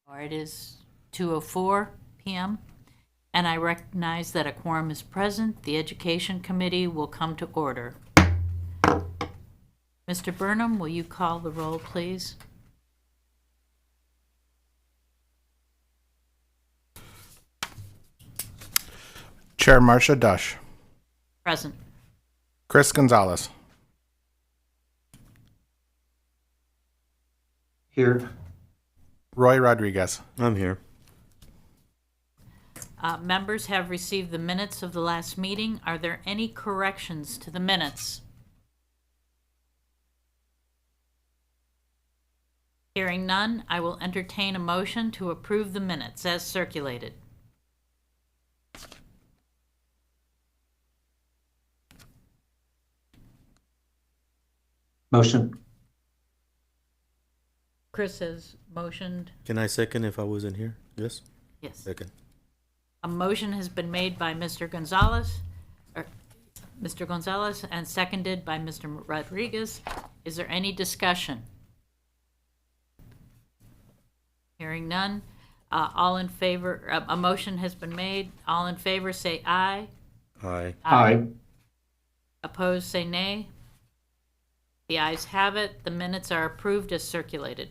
Or it is 2:04 p.m. And I recognize that a quorum is present. The Education Committee will come to order. Mr. Burnham, will you call the roll, please? Chair Marcia Dush. Present. Chris Gonzalez. Here. Roy Rodriguez. I'm here. Members have received the minutes of the last meeting. Are there any corrections to the minutes? Hearing none, I will entertain a motion to approve the minutes as circulated. Motion. Chris has motioned. Can I second if I wasn't here? Yes? Yes. Second. A motion has been made by Mr. Gonzalez, and seconded by Mr. Rodriguez. Is there any discussion? Hearing none. All in favor, a motion has been made. All in favor say aye. Aye. Aye. Opposed say nay. The ayes have it. The minutes are approved as circulated.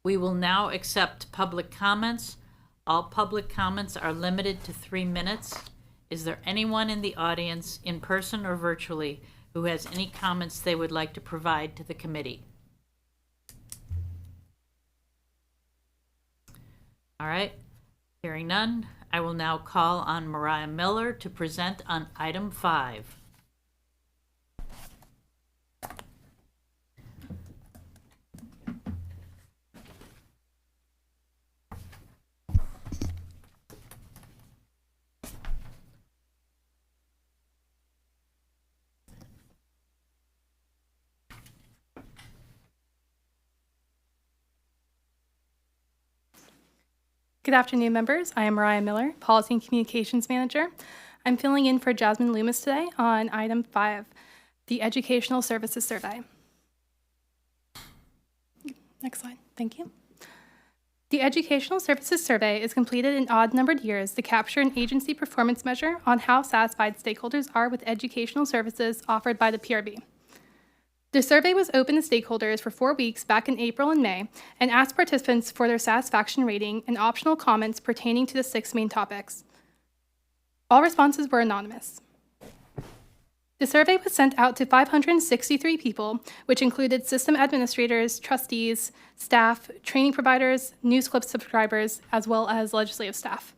We will now accept public comments. All public comments are limited to 3 minutes. Is there anyone in the audience, in person or virtually, who has any comments they would like to provide to the committee? All right. Hearing none, I will now call on Mariah Miller to present on item 5. Good afternoon, members. I am Mariah Miller, Policy and Communications Manager. I'm filling in for Jasmine Loomis today on item 5, the Educational Services Survey. Next slide. Thank you. The Educational Services Survey is completed in odd-numbered years to capture an agency performance measure on how satisfied stakeholders are with educational services offered by the PRB. The survey was open to stakeholders for 4 weeks back in April and May and asked participants for their satisfaction rating and optional comments pertaining to the 6 main topics. All responses were anonymous. The survey was sent out to 563 people, which included system administrators, trustees, staff, training providers, news clip subscribers, as well as legislative staff.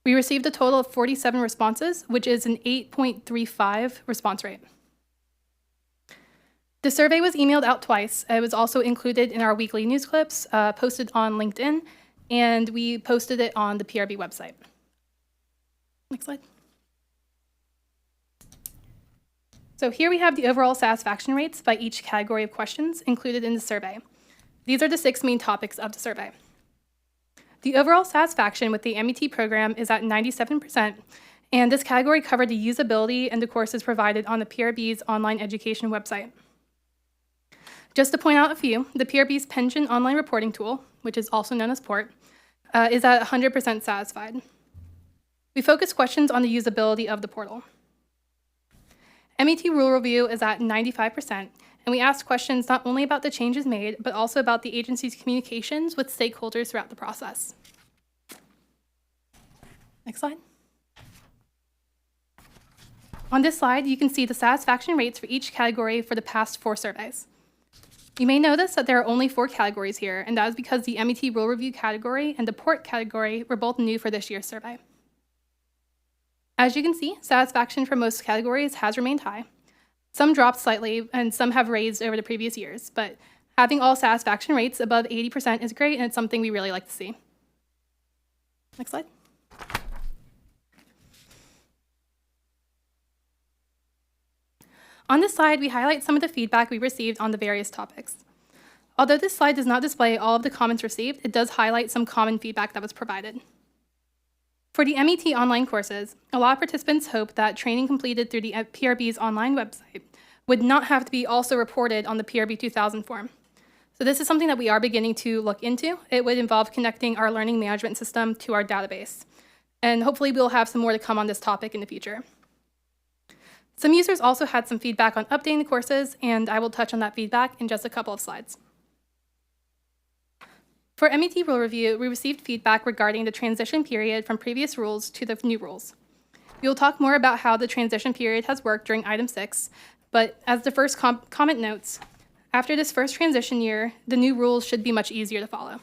We received a total of 47 responses, which is an 8.35 response rate. The survey was emailed out twice. It was also included in our weekly news clips, posted on LinkedIn, and we posted it on the PRB website. Next slide. So here we have the overall satisfaction rates by each category of questions included in the survey. These are the 6 main topics of the survey. The overall satisfaction with the MET program is at 97%, and this category covered the usability and the courses provided on the PRB's online education website. Just to point out a few, the PRB's pension online reporting tool, which is also known as PORT, is at 100% satisfied. We focused questions on the usability of the portal. MET rule review is at 95%, and we asked questions not only about the changes made, but also about the agency's communications with stakeholders throughout the process. Next slide. On this slide, you can see the satisfaction rates for each category for the past 4 surveys. You may notice that there are only 4 categories here, and that is because the MET rule review category and the PORT category were both new for this year's survey. As you can see, satisfaction for most categories has remained high. Some dropped slightly, and some have raised over the previous years, but having all satisfaction rates above 80% is great, and it's something we really like to see. Next slide. On this slide, we highlight some of the feedback we received on the various topics. Although this slide does not display all of the comments received, it does highlight some common feedback that was provided. For the MET online courses, a lot of participants hope that training completed through the PRB's online website would not have to be also reported on the PRB 2000 form. So this is something that we are beginning to look into. It would involve connecting our learning management system to our database. And hopefully we'll have some more to come on this topic in the future. Some users also had some feedback on updating the courses, and I will touch on that feedback in just a couple of slides. For MET rule review, we received feedback regarding the transition period from previous rules to the new rules. We will talk more about how the transition period has worked during item 6, but as the first comment notes, after this first transition year, the new rules should be much easier to follow.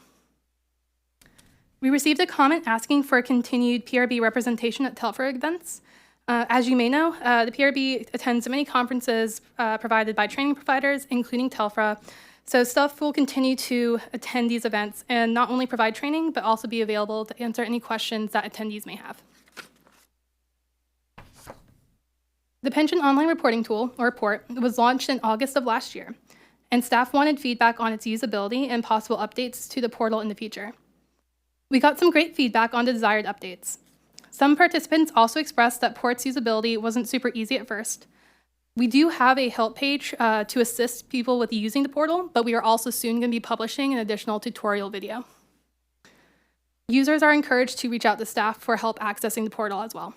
We received a comment asking for a continued PRB representation at Telfra events. As you may know, the PRB attends many conferences provided by training providers, including Telfra. So staff will continue to attend these events and not only provide training, but also be available to answer any questions that attendees may have. The Pension Online Reporting Tool, or report, was launched in August of last year, and staff wanted feedback on its usability and possible updates to the portal in the future. We got some great feedback on the desired updates. Some participants also expressed that port's usability wasn't super easy at first. We do have a help page to assist people with using the portal, but we are also soon going to be publishing an additional tutorial video. Users are encouraged to reach out to staff for help accessing the portal as well.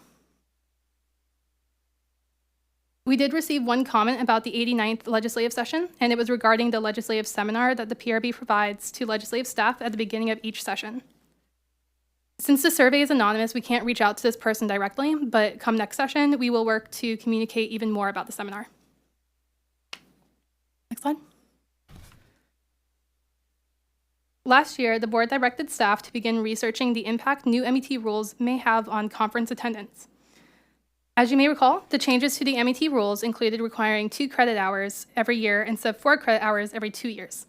We did receive one comment about the 89th legislative session, and it was regarding the legislative seminar that the PRB provides to legislative staff at the beginning of each session. Since the survey is anonymous, we can't reach out to this person directly, but come next session, we will work to communicate even more about the seminar. Next slide. Last year, the board directed staff to begin researching the impact new MET rules may have on conference attendance. As you may recall, the changes to the MET rules included requiring 2 credit hours every year instead of 4 credit hours every 2 years.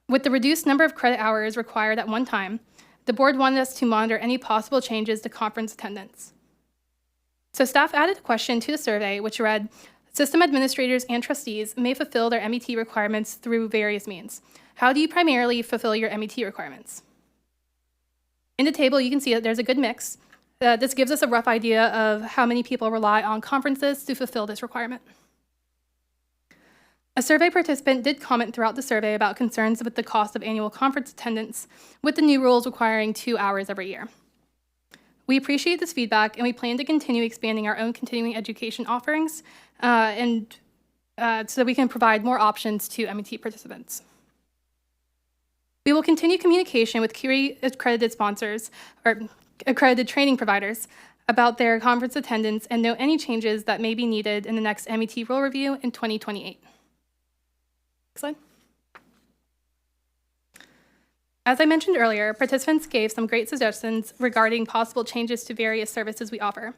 With the reduced number of credit hours required at one time, the board wanted us to monitor any possible changes to conference attendance. So staff added a question to the survey which read, system administrators and trustees may fulfill their MET requirements through various means. How do you primarily fulfill your MET requirements? In the table, you can see that there's a good mix. This gives us a rough idea of how many people rely on conferences to fulfill this requirement. A survey participant did comment throughout the survey about concerns with the cost of annual conference attendance, with the new rules requiring 2 hours every year. We appreciate this feedback, and we plan to continue expanding our own continuing education offerings so that we can provide more options to MET participants. We will continue communication with CURI accredited sponsors or accredited training providers about their conference attendance and note any changes that may be needed in the next MET rule review in 2028. Next slide. As I mentioned earlier, participants gave some great suggestions regarding possible changes to various services we offer.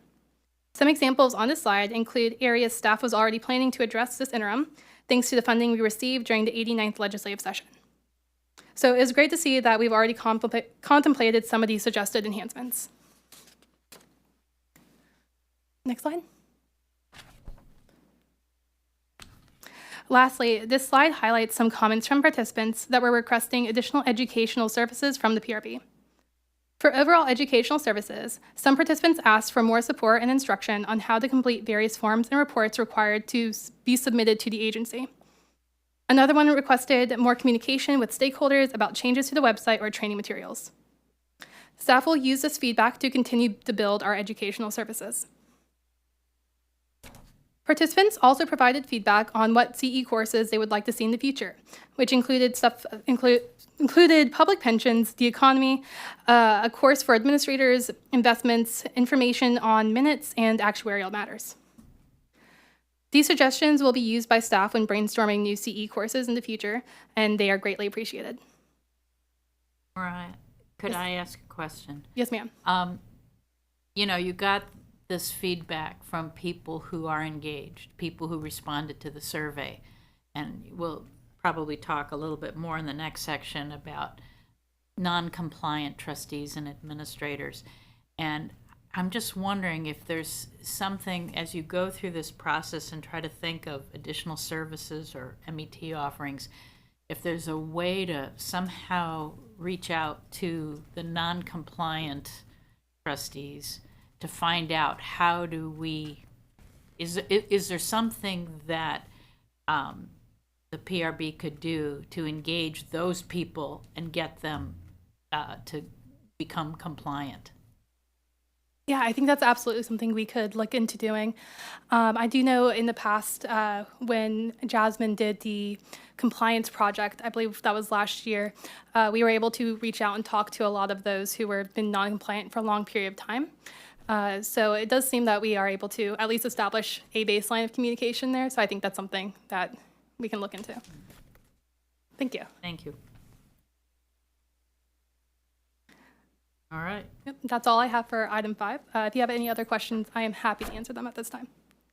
Some examples on this slide include areas staff was already planning to address this interim, thanks to the funding we received during the 89th legislative session. So it was great to see that we've already contemplated some of these suggested enhancements. Next slide. Lastly, this slide highlights some comments from participants that were requesting additional educational services from the PRB. For overall educational services, some participants asked for more support and instruction on how to complete various forms and reports required to be submitted to the agency. Another one requested more communication with stakeholders about changes to the website or training materials. Staff will use this feedback to continue to build our educational services. Participants also provided feedback on what CE courses they would like to see in the future, which included public pensions, the economy, a course for administrators, investments, information on minutes, and actuarial matters. These suggestions will be used by staff when brainstorming new CE courses in the future, and they are greatly appreciated. All right. Could I ask a question? Yes, ma'am. You know, you got this feedback from people who are engaged, people who responded to the survey, and we'll probably talk a little bit more in the next section about non-compliant trustees and administrators. And I'm just wondering if there's something, as you go through this process and try to think of additional services or MET offerings, if there's a way to somehow reach out to the non-compliant trustees to find out how do we, is there something that the PRB could do to engage those people and get them to become compliant? Yeah, I think that's absolutely something we could look into doing. I do know in the past when Jasmine did the compliance project, I believe that was last year, we were able to reach out and talk to a lot of those who were been non-compliant for a long period of time. So it does seem that we are able to at least establish a baseline of communication there. So I think that's something that we can look into. Thank you. Thank you. All right. Yep, that's all I have for item 5. If you have any other questions, I am happy to answer them at this time.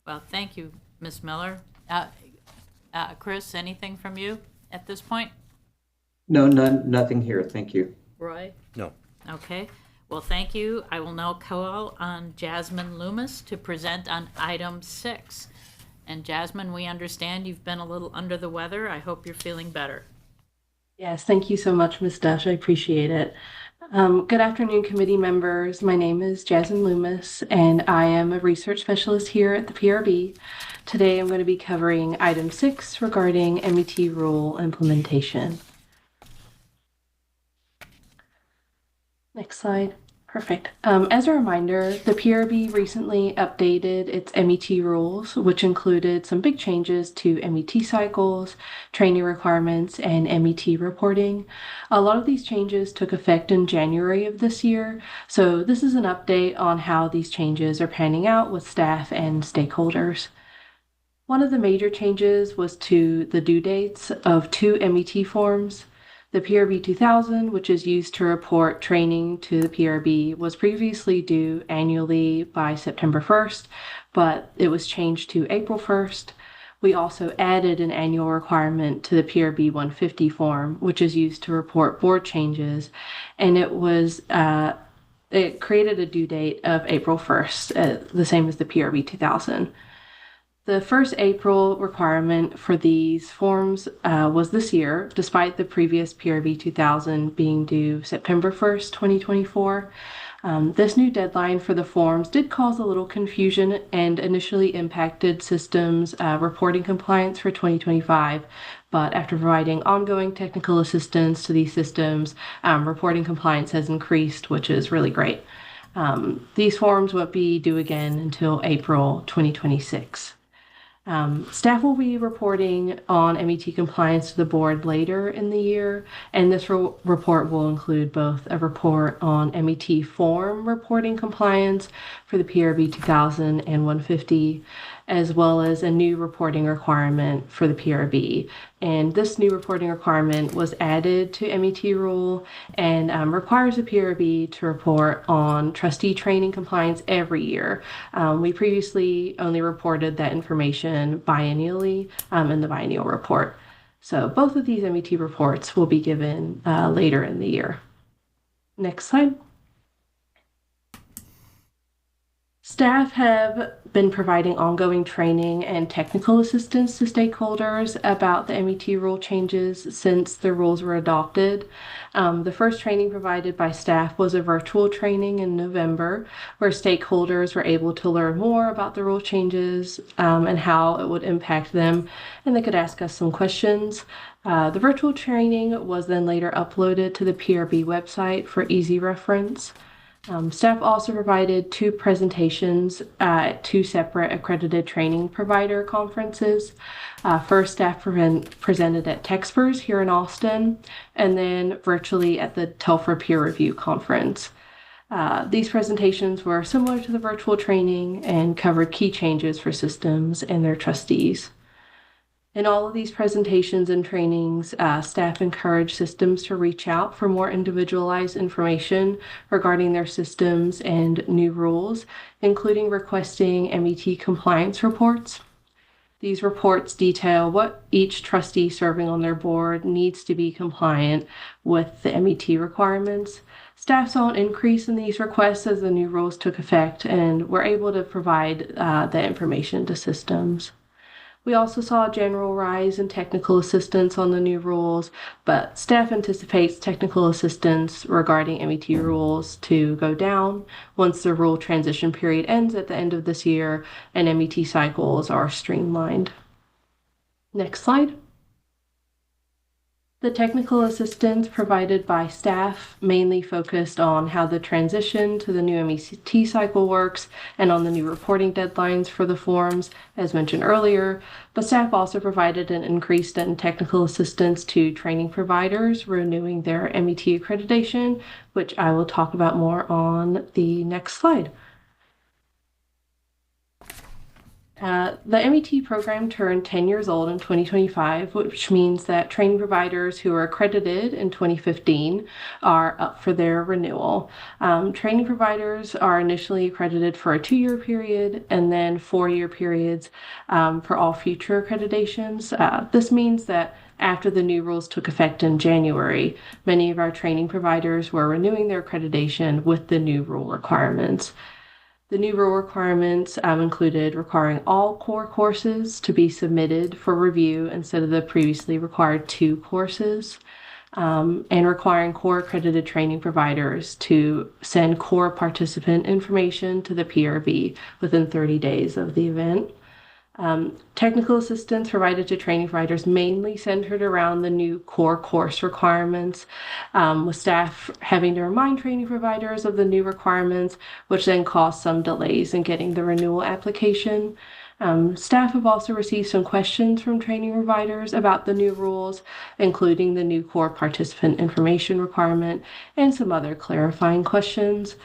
Well, thank you, Ms. Miller. Chris, anything from you at this point? No, nothing here. Thank you. Roy? No. Okay. Well, thank you. I will now call on Jasmine Loomis to present on item 6. And Jasmine, we understand you've been a little under the weather. I hope you're feeling better. Yes, thank you so much, Ms. Dush. I appreciate it. Good afternoon, committee members. My name is Jasmine Loomis, and I am a research specialist here at the PRB. Today, I'm going to be covering item 6 regarding MET rule implementation. Next slide. Perfect. As a reminder, the PRB recently updated its MET rules, which included some big changes to MET cycles, training requirements, and MET reporting. A lot of these changes took effect in January of this year, so this is an update on how these changes are panning out with staff and stakeholders. One of the major changes was to the due dates of 2 MET forms. The PRB 2000, which is used to report training to the PRB, was previously due annually by September 1st, but it was changed to April 1st. We also added an annual requirement to the PRB 150 form, which is used to report board changes, and it created a due date of April 1st, the same as the PRB 2000. The first April requirement for these forms was this year, despite the previous PRB 2000 being due September 1st, 2024. This new deadline for the forms did cause a little confusion and initially impacted systems reporting compliance for 2025. But after providing ongoing technical assistance to these systems, reporting compliance has increased, which is really great. These forms won't be due again until April 2026. Staff will be reporting on MET compliance to the board later in the year, and this report will include both a report on MET form reporting compliance for the PRB 2000 and 150, as well as a new reporting requirement for the PRB. And this new reporting requirement was added to MET rule and requires the PRB to report on trustee training compliance every year. We previously only reported that information biennially in the biennial report. So both of these MET reports will be given later in the year. Next slide. Staff have been providing ongoing training and technical assistance to stakeholders about the MET rule changes since the rules were adopted. The first training provided by staff was a virtual training in November, where stakeholders were able to learn more about the rule changes and how it would impact them, and they could ask us some questions. The virtual training was then later uploaded to the PRB website for easy reference. Staff also provided 2 presentations at 2 separate accredited training provider conferences. First, staff presented at TechSpurs here in Austin, and then virtually at the TELFRA Peer Review Conference. These presentations were similar to the virtual training and covered key changes for systems and their trustees. In all of these presentations and trainings, staff encourage systems to reach out for more individualized information regarding their systems and new rules, including requesting MET compliance reports. These reports detail what each trustee serving on their board needs to be compliant with the MET requirements. Staff saw an increase in these requests as the new rules took effect and were able to provide the information to systems. We also saw a general rise in technical assistance on the new rules, but staff anticipates technical assistance regarding MET rules to go down once the rule transition period ends at the end of this year and MET cycles are streamlined. Next slide. The technical assistance provided by staff mainly focused on how the transition to the new MET cycle works and on the new reporting deadlines for the forms, as mentioned earlier. But staff also provided an increase in technical assistance to training providers renewing their MET accreditation, which I will talk about more on the next slide. The MET program turned 10 years old in 2025, which means that training providers who were accredited in 2015 are up for their renewal. Training providers are initially accredited for a 2-year period and then 4-year periods for all future accreditations. This means that after the new rules took effect in January, many of our training providers were renewing their accreditation with the new rule requirements. The new rule requirements included requiring all core courses to be submitted for review instead of the previously required 2 courses, and requiring core accredited training providers to send core participant information to the PRB within 30 days of the event. Technical assistance provided to training providers mainly centered around the new core course requirements, with staff having to remind training providers of the new requirements, which then caused some delays in getting the renewal application. Staff have also received some questions from training providers about the new rules, including the new core participant information requirement and some other clarifying questions.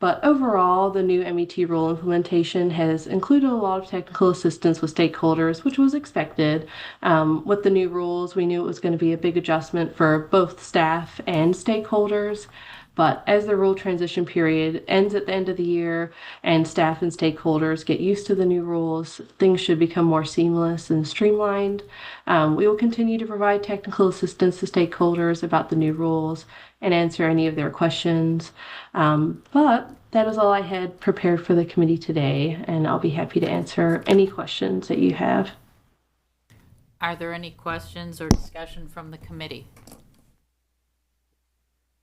But overall, the new MET rule implementation has included a lot of technical assistance with stakeholders, which was expected. With the new rules, we knew it was going to be a big adjustment for both staff and stakeholders. But as the rule transition period ends at the end of the year and staff and stakeholders get used to the new rules, things should become more seamless and streamlined. We will continue to provide technical assistance to stakeholders about the new rules and answer any of their questions. But that is all I had prepared for the committee today, and I'll be happy to answer any questions that you have. Are there any questions or discussion from the committee?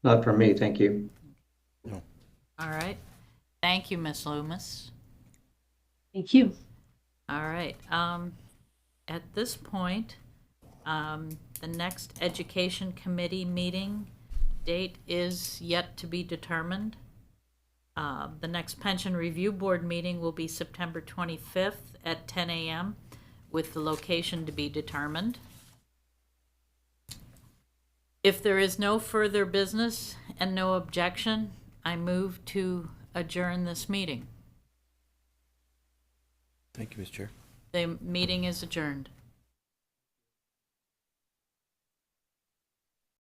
Not for me, thank you. All right. Thank you, Ms. Loomis. Thank you. All right. At this point, the next Education Committee meeting date is yet to be determined. The next Pension Review Board meeting will be September 25th at 10 a.m. with the location to be determined. If there is no further business and no objection, I move to adjourn this meeting. Thank you, Ms. Chair. The meeting is adjourned.